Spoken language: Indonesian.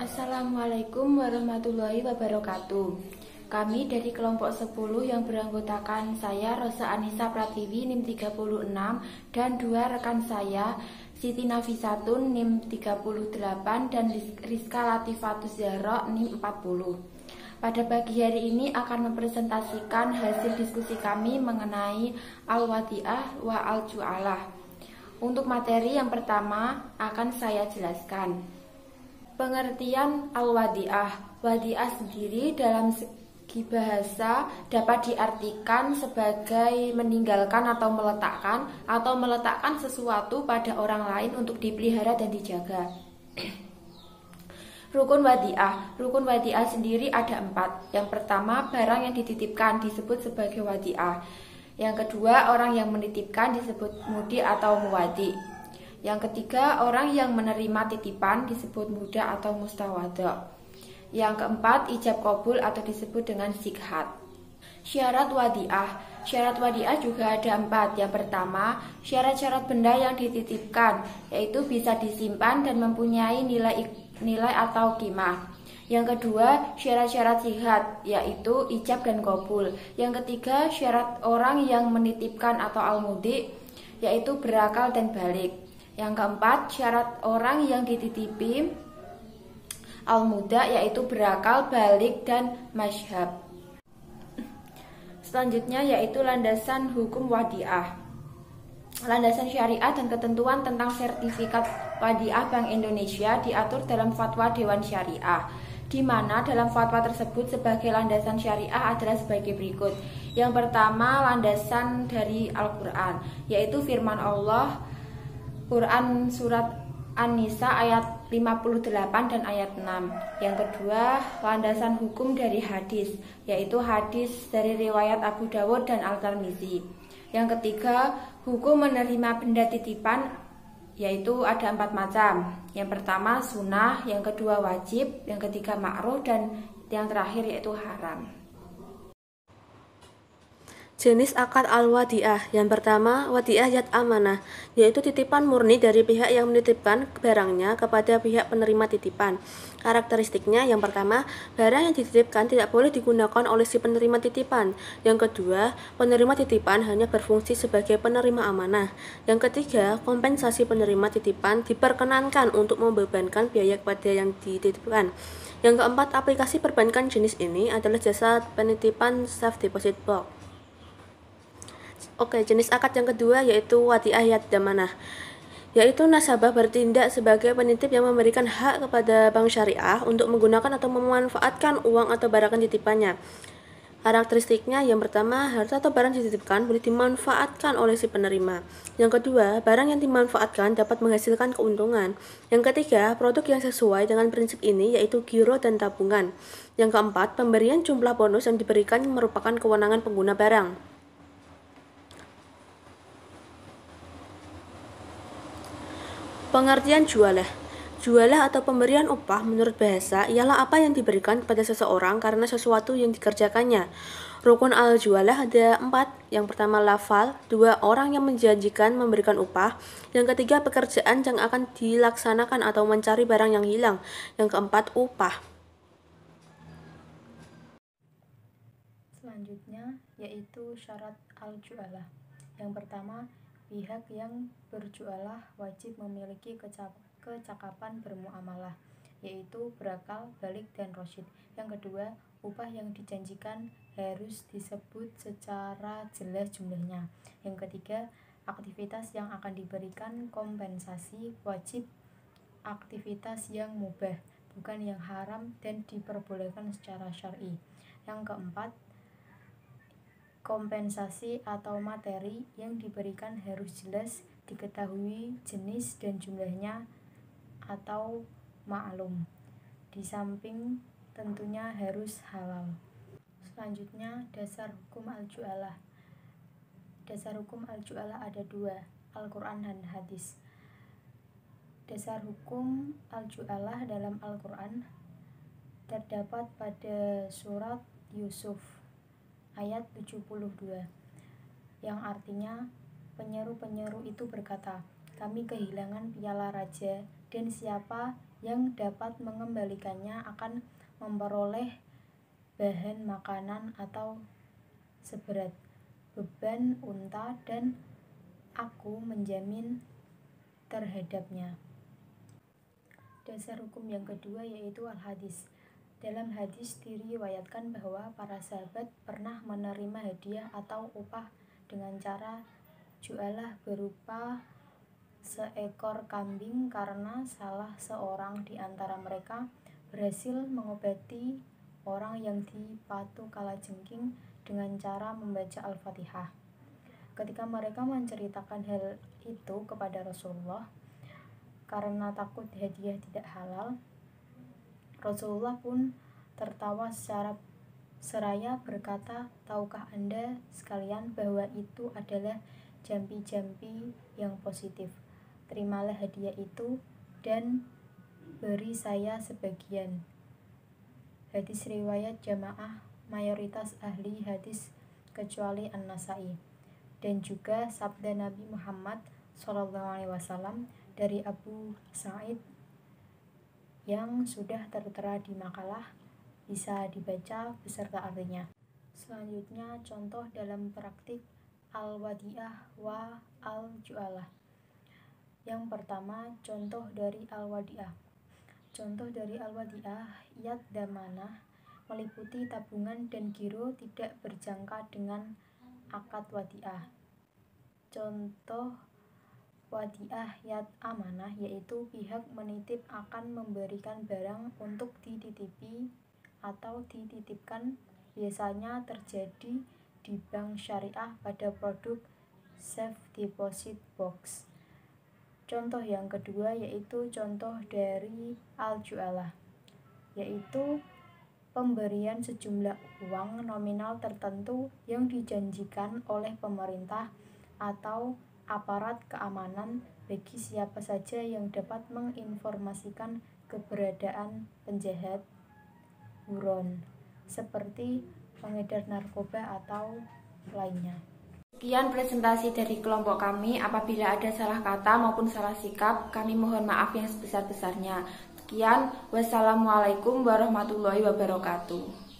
Assalamualaikum warahmatullahi wabarakatuh. Kami dari kelompok 10 yang beranggotakan saya Rosa Anissa Pratiwi NIM 36 dan dua rekan saya Siti Nafisatun NIM 38 dan Rizka Latifatus Zahra NIM 40. Pada pagi hari ini akan mempresentasikan hasil diskusi kami mengenai Al-Wadi'ah wa Al-Ju'alah. Untuk materi yang pertama akan saya jelaskan. Pengertian al-wadi'ah. Wadi'ah sendiri dalam segi bahasa dapat diartikan sebagai meninggalkan atau meletakkan sesuatu pada orang lain untuk dipelihara dan dijaga. Rukun wadi'ah. Rukun wadi'ah sendiri ada 4. Yang pertama, barang yang dititipkan disebut sebagai wadi'ah. Yang kedua, orang yang menitipkan disebut mudi atau muwadi. Yang ketiga, orang yang menerima titipan disebut muda atau mustawada. Yang keempat, ijab qabul atau disebut dengan sikhat. Syarat wadi'ah. Syarat wadi'ah juga ada 4. Yang pertama, syarat-syarat benda yang dititipkan, yaitu bisa disimpan dan mempunyai nilai atau qimah. Yang kedua, syarat-syarat sikhat, yaitu ijab dan qabul. Yang ketiga, syarat orang yang menitipkan atau al-mudi, yaitu berakal dan balik. Yang keempat, syarat orang yang dititipi al-muda, yaitu berakal, balik, dan mazhab. Selanjutnya yaitu landasan hukum wadi'ah. Landasan syariat dan ketentuan tentang sertifikat wadi'ah Bank Indonesia diatur dalam fatwa Dewan Syariah, di mana dalam fatwa tersebut sebagai landasan syariah adalah sebagai berikut. Yang pertama, landasan dari Al-Quran, yaitu firman Allah Quran Surat An-Nisa ayat 58 dan ayat 6. Yang kedua, landasan hukum dari hadis, yaitu hadis dari riwayat Abu Dawud dan Al-Tirmizi. Yang ketiga, hukum menerima benda titipan, yaitu ada 4 macam. Yang pertama sunnah, yang kedua wajib, yang ketiga ma'ruf, dan yang terakhir yaitu haram. Jenis akad al-wadi'ah. Yang pertama, wadi'ah yad amanah, yaitu titipan murni dari pihak yang menitipkan barangnya kepada pihak penerima titipan. Karakteristiknya, yang pertama, barang yang dititipkan tidak boleh digunakan oleh si penerima titipan. Yang kedua, penerima titipan hanya berfungsi sebagai penerima amanah. Yang ketiga, kompensasi penerima titipan diperkenankan untuk membebankan biaya kepada yang dititipkan. Yang keempat, aplikasi perbankan jenis ini adalah jasa penitipan safe deposit box. Oke, jenis akad yang kedua yaitu wadi'ah yad damanah, yaitu nasabah bertindak sebagai penitip yang memberikan hak kepada bank syariah untuk menggunakan atau memanfaatkan uang atau barang titipannya. Karakteristiknya, yang pertama, harta atau barang dititipkan boleh dimanfaatkan oleh si penerima. Yang kedua, barang yang dimanfaatkan dapat menghasilkan keuntungan. Yang ketiga, produk yang sesuai dengan prinsip ini yaitu giro dan tabungan. Yang keempat, pemberian jumlah bonus yang diberikan merupakan kewenangan pengguna barang. Pengertian jualah. Jualah atau pemberian upah menurut bahasa ialah apa yang diberikan kepada seseorang karena sesuatu yang dikerjakannya. Rukun al-jualah ada 4. Yang pertama lafal, 2. Orang yang menjanjikan memberikan upah. Yang ketiga pekerjaan yang akan dilaksanakan atau mencari barang yang hilang. Yang keempat upah. Selanjutnya yaitu syarat al-ju'alah. Yang pertama, pihak yang berjualah wajib memiliki kecakapan bermuamalah, yaitu berakal, balik, dan rosyid. Yang kedua, upah yang dijanjikan harus disebut secara jelas jumlahnya. Yang ketiga, aktivitas yang akan diberikan kompensasi wajib aktivitas yang mubah, bukan yang haram dan diperbolehkan secara syar'i. Yang keempat, kompensasi atau materi yang diberikan harus jelas diketahui jenis dan jumlahnya atau maklum. Di samping tentunya harus halal. Selanjutnya, dasar hukum al-ju'alah. Dasar hukum al-ju'alah ada 2, Al-Quran dan hadis. Dasar hukum al-ju'alah dalam Al-Quran terdapat pada surat Yusuf ayat 72, yang artinya penyeru-penyeru itu berkata, kami kehilangan piala raja dan siapa yang dapat mengembalikannya akan memperoleh bahan makanan atau seberat beban unta, dan aku menjamin terhadapnya. Dasar hukum yang kedua yaitu al-hadis. Dalam hadis diriwayatkan bahwa para sahabat pernah menerima hadiah atau upah dengan cara jualah berupa seekor kambing karena salah seorang di antara mereka berhasil mengobati orang yang dipatu kalajengking dengan cara membaca Al-Fatihah. Ketika mereka menceritakan hal itu kepada Rasulullah karena takut hadiah tidak halal, Rasulullah pun tertawa secara seraya berkata, "Tahukah Anda sekalian bahwa itu adalah jampi-jampi yang positif? Terimalah hadiah itu dan beri saya sebagian." Hadis riwayat jamaah mayoritas ahli hadis kecuali An-Nasai. Dan juga sabda Nabi Muhammad SAW dari Abu Sa'id yang sudah tertera di makalah, bisa dibaca beserta artinya. Selanjutnya, contoh dalam praktik al-wadi'ah wa al-ju'alah. Yang pertama, contoh dari al-wadi'ah. Contoh dari al-wadi'ah, yad damanah, meliputi tabungan dan giro tidak berjangka dengan akad wadi'ah. Contoh wadi'ah yad amanah yaitu pihak menitip akan memberikan barang untuk dititipi atau dititipkan, biasanya terjadi di bank syariah pada produk safe deposit box. Contoh yang kedua yaitu contoh dari al-ju'alah, yaitu pemberian sejumlah uang nominal tertentu yang dijanjikan oleh pemerintah atau aparat keamanan bagi siapa saja yang dapat menginformasikan keberadaan penjahat buron, seperti pengedar narkoba atau lainnya. Sekian presentasi dari kelompok kami. Apabila ada salah kata maupun salah sikap, kami mohon maaf yang sebesar-besarnya. Sekian, wassalamualaikum warahmatullahi wabarakatuh.